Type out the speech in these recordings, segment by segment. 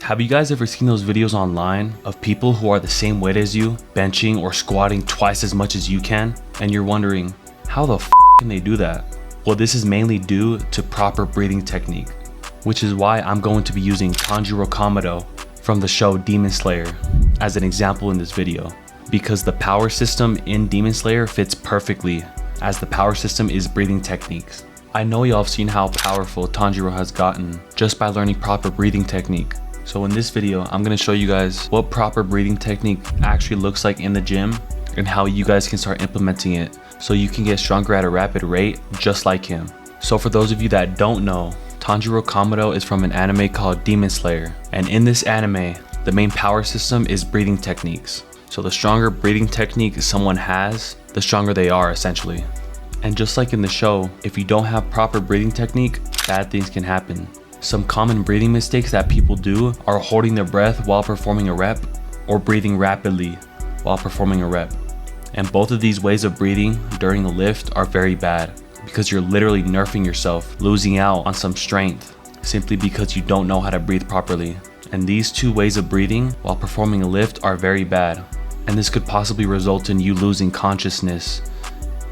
Have you guys ever seen those videos online of people who are the same weight as you, benching or squatting twice as much as you can? And you're wondering, how the f can they do that? Well, this is mainly due to proper breathing technique, which is why I'm going to be using Tanjiro Kamado from the show Demon Slayer as an example in this video, because the power system in Demon Slayer fits perfectly, as the power system is breathing techniques. I know y'all have seen how powerful Tanjiro has gotten just by learning proper breathing technique. So in this video, I'm going to show you guys what proper breathing technique actually looks like in the gym and how you guys can start implementing it so you can get stronger at a rapid rate just like him. So for those of you that don't know, Tanjiro Kamado is from an anime called Demon Slayer, and in this anime, the main power system is breathing techniques. So the stronger breathing technique someone has, the stronger they are essentially. And just like in the show, if you don't have proper breathing technique, bad things can happen. Some common breathing mistakes that people do are holding their breath while performing a rep or breathing rapidly while performing a rep. And both of these ways of breathing during the lift are very bad because you're literally nerfing yourself, losing out on some strength simply because you don't know how to breathe properly. And these two ways of breathing while performing a lift are very bad. And this could possibly result in you losing consciousness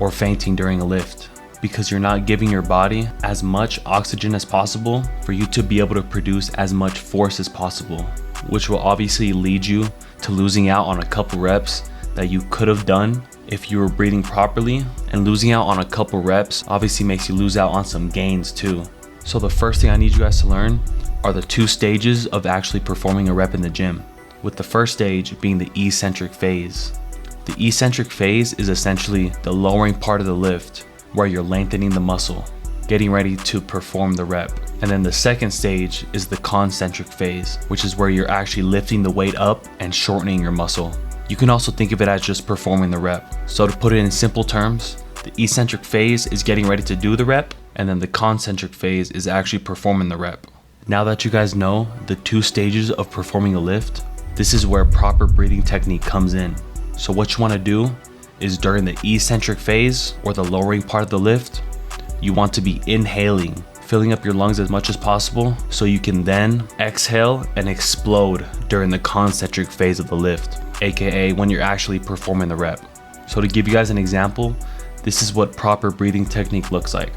or fainting during a lift, because you're not giving your body as much oxygen as possible for you to be able to produce as much force as possible, which will obviously lead you to losing out on a couple reps that you could have done if you were breathing properly. And losing out on a couple reps obviously makes you lose out on some gains too. So the first thing I need you guys to learn are the two stages of actually performing a rep in the gym, with the first stage being the eccentric phase. The eccentric phase is essentially the lowering part of the lift where you're lengthening the muscle, getting ready to perform the rep. And then the second stage is the concentric phase, which is where you're actually lifting the weight up and shortening your muscle. You can also think of it as just performing the rep. So to put it in simple terms, the eccentric phase is getting ready to do the rep, and then the concentric phase is actually performing the rep. Now that you guys know the two stages of performing a lift, this is where proper breathing technique comes in. So what you want to do is during the eccentric phase, or the lowering part of the lift, you want to be inhaling, filling up your lungs as much as possible so you can then exhale and explode during the concentric phase of the lift, aka when you're actually performing the rep. So to give you guys an example, this is what proper breathing technique looks like.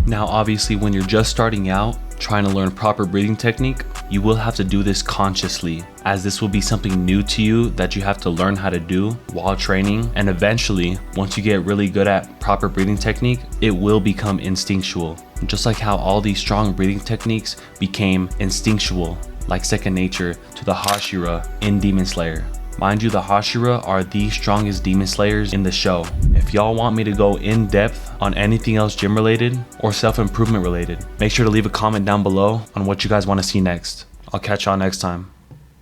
Now obviously when you're just starting out trying to learn proper breathing technique, you will have to do this consciously, as this will be something new to you that you have to learn how to do while training. And eventually, once you get really good at proper breathing technique, it will become instinctual. Just like how all these strong breathing techniques became instinctual, like second nature to the Hashira in Demon Slayer. Mind you, the Hashira are the strongest Demon Slayers in the show. If y'all want me to go in depth on anything else gym related or self-improvement related, make sure to leave a comment down below on what you guys want to see next. I'll catch y'all next time.